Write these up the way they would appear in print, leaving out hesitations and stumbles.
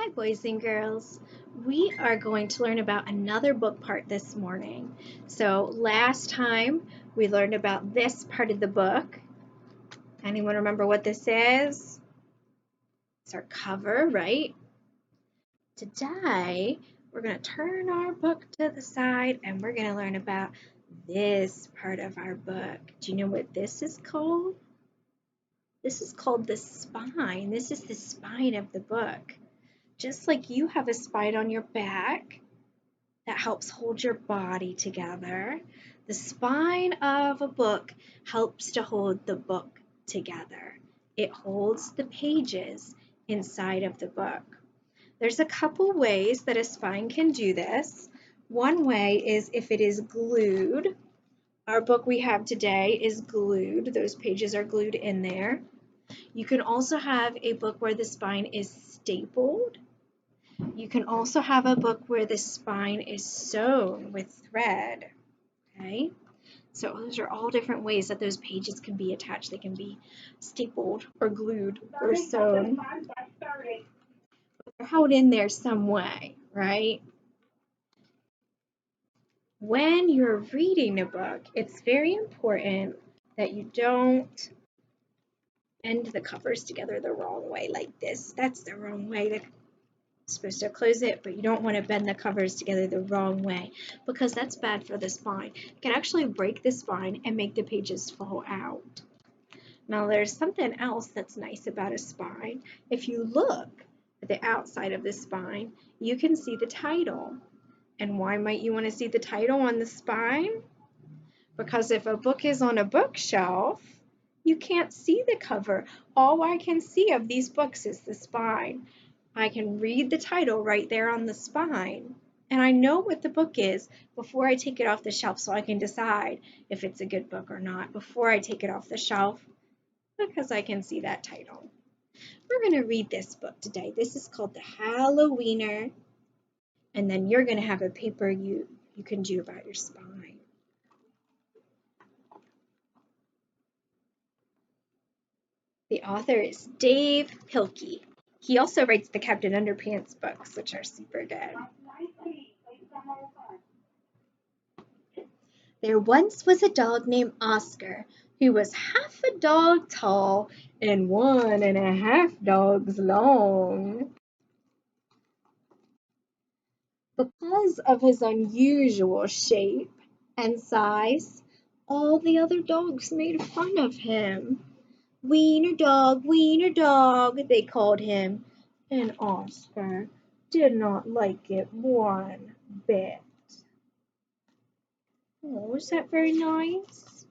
Hi, boys and girls. We are going to learn about another book part this morning. So last time we learned about this part of the book. Anyone remember what this is? It's our cover, right? Today, we're going to turn our book to the side and we're going to learn about this part of our book. Do you know what this is called? This is called the spine. This is the spine of the book. Just like you have a spine on your back that helps hold your body together, the spine of a book helps to hold the book together. It holds the pages inside of the book. There's a couple ways that a spine can do this. One way is if it is glued. Our book we have today is glued. Those pages are glued in there. You can also have a book where the spine is stapled. You can also have a book where the spine is sewn with thread, okay? So those are all different ways that those pages can be attached. They can be stapled or glued or sewn. They're held in there some way, right? When you're reading a book, it's very important that you don't bend the covers together the wrong way like this. That's the wrong way. Supposed to close it, but you don't want to bend the covers together the wrong way because that's bad for the spine. It can actually break the spine and make the pages fall out. Now there's something else that's nice about a spine. If you look at the outside of the spine, you can see the title. And why might you want to see the title on the spine? Because if a book is on a bookshelf, you can't see the cover. All I can see of these books is the spine. I can read the title right there on the spine, and I know what the book is before I take it off the shelf, so I can decide if it's a good book or not before I take it off the shelf because I can see that title. We're going to read this book today. This is called the Hallo-Weiner, and then you're going to have a paper you can do about your spine. The author is Dav Pilkey. He also writes the Captain Underpants books, which are super good. There once was a dog named Oscar who was half a dog tall and 1.5 dogs long. Because of his unusual shape and size, all the other dogs made fun of him. Wiener dog, they called him, and Oscar did not like it one bit. Oh, is that very nice?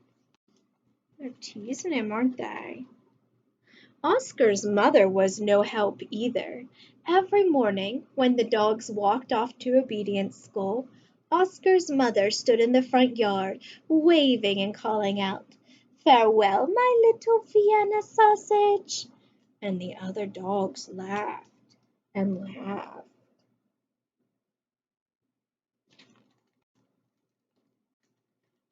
They're teasing him, aren't they? Oscar's mother was no help either. Every morning, when the dogs walked off to obedience school, Oscar's mother stood in the front yard, waving and calling out, "Farewell, my little Vienna sausage!" And the other dogs laughed and laughed.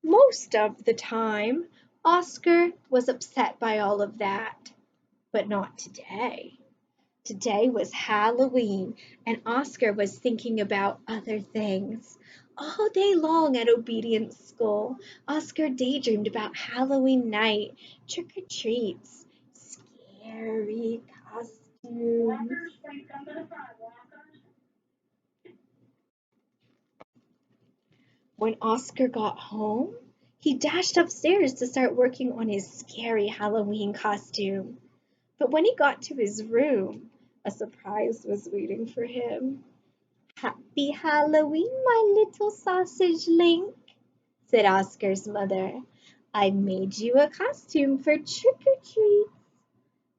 Most of the time, Oscar was upset by all of that, but not today. Today was Halloween, and Oscar was thinking about other things. All day long at obedience school, Oscar daydreamed about Halloween night, trick-or-treats, scary costumes. When Oscar got home, he dashed upstairs to start working on his scary Halloween costume. But when he got to his room, a surprise was waiting for him. "Happy Halloween, my little sausage link," said Oscar's mother. "I made you a costume for trick-or-treats."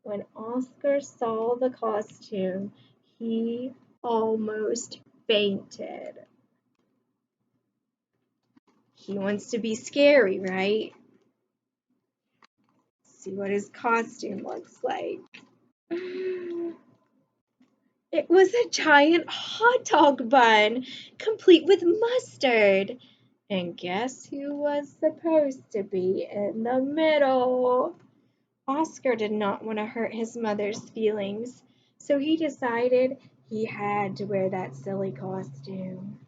When Oscar saw the costume, he almost fainted. He wants to be scary, right? See what his costume looks like. It was a giant hot dog bun, complete with mustard. And guess who was supposed to be in the middle? Oscar did not want to hurt his mother's feelings, so he decided He had to wear that silly costume.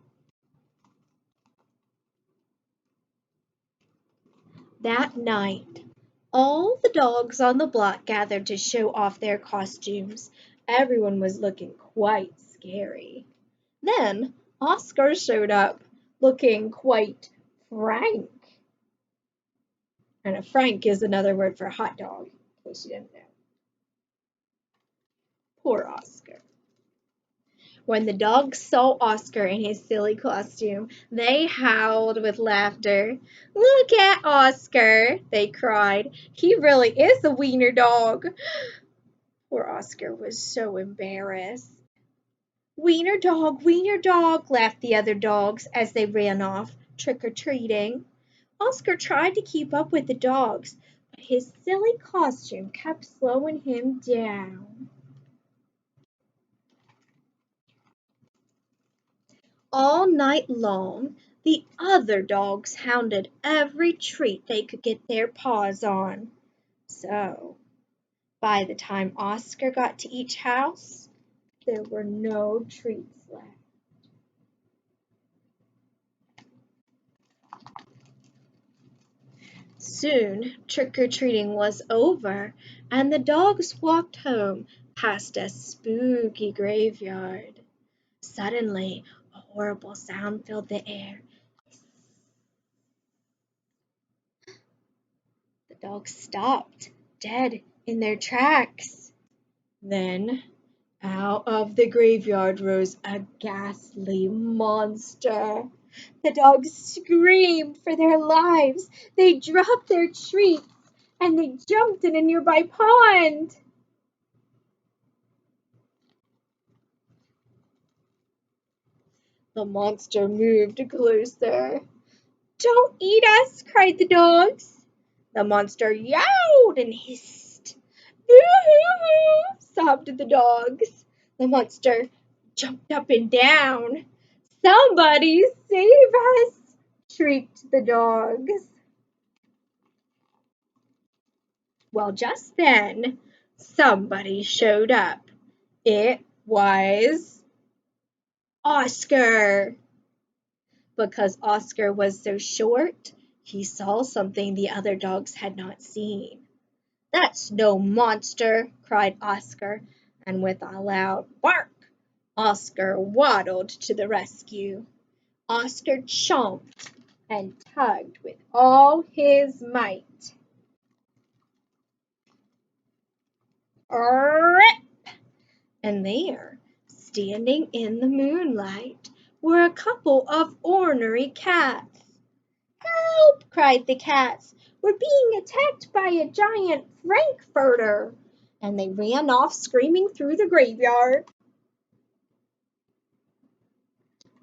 That night, all the dogs on the block gathered to show off their costumes. Everyone was looking quite scary. Then Oscar showed up, looking quite frank. And a frank is another word for hot dog, in case you didn't know. Poor Oscar. When the dogs saw Oscar in his silly costume, they howled with laughter. "Look at Oscar," they cried. "He really is a wiener dog." Poor Oscar was so embarrassed. "Wiener dog," laughed the other dogs as they ran off, trick-or-treating. Oscar tried to keep up with the dogs, but his silly costume kept slowing him down. All night long, the other dogs hounded every treat they could get their paws on. So, by the time Oscar got to each house, there were no treats left. Soon, trick-or-treating was over, and the dogs walked home past a spooky graveyard. Suddenly, a horrible sound filled the air. The dogs stopped, dead in their tracks. Then, out of the graveyard rose a ghastly monster. The dogs screamed for their lives. They dropped their treats and they jumped in a nearby pond. The monster moved closer. "Don't eat us!" cried the dogs. The monster yowled and hissed. "Boo-hoo-hoo!" sobbed the dogs. The monster jumped up and down. "Somebody save us!" shrieked the dogs. Well, just then, somebody showed up. It was Oscar. Because Oscar was so short, he saw something the other dogs had not seen. "That's no monster!" cried Oscar, and with a loud bark, Oscar waddled to the rescue. Oscar chomped and tugged with all his might. "Rip!" And there, standing in the moonlight, were a couple of ornery cats. "Help!" cried the cats. "We're being attacked by a giant frankfurter!" And they ran off screaming through the graveyard.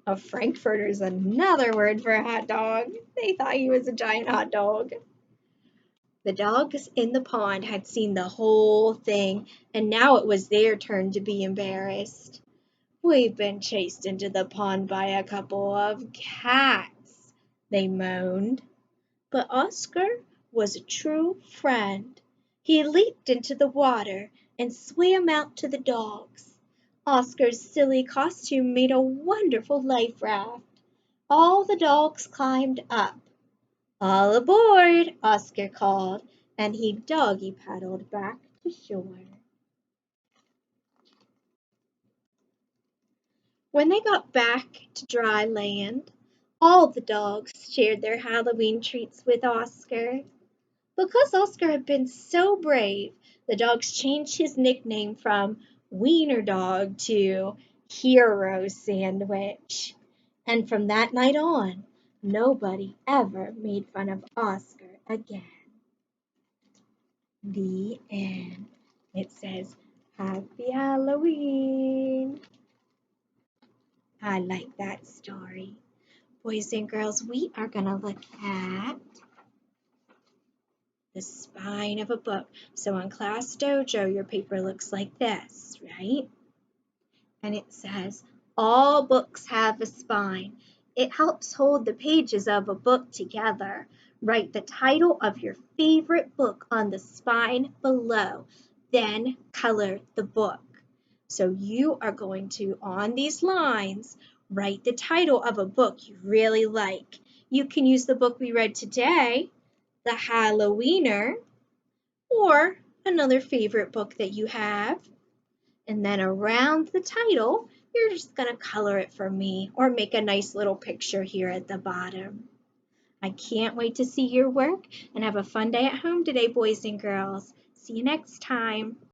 A frankfurter is another word for a hot dog. They thought he was a giant hot dog. The dogs in the pond had seen the whole thing, and now it was their turn to be embarrassed. "We've been chased into the pond by a couple of cats," they moaned. But Oscar was a true friend. He leaped into the water and swam out to the dogs. Oscar's silly costume made a wonderful life raft. All the dogs climbed up. "All aboard!" Oscar called, and he doggy paddled back to shore. When they got back to dry land, all the dogs shared their Halloween treats with Oscar. Because Oscar had been so brave, the dogs changed his nickname from Wiener Dog to Hero Sandwich. And from that night on, nobody ever made fun of Oscar again. The end. It says, "Happy Halloween." I like that story. Boys and girls, we are going to look at the spine of a book. So on Class Dojo, your paper looks like this, right? And it says, "All books have a spine. It helps hold the pages of a book together. Write the title of your favorite book on the spine below. Then color the book." So you are going to, on these lines, write the title of a book you really like. You can use the book we read today, the Hallo-Weiner, or another favorite book that you have. And then around the title, you're just going to color it for me or make a nice little picture here at the bottom. I can't wait to see your work and have a fun day at home today, boys and girls. See you next time.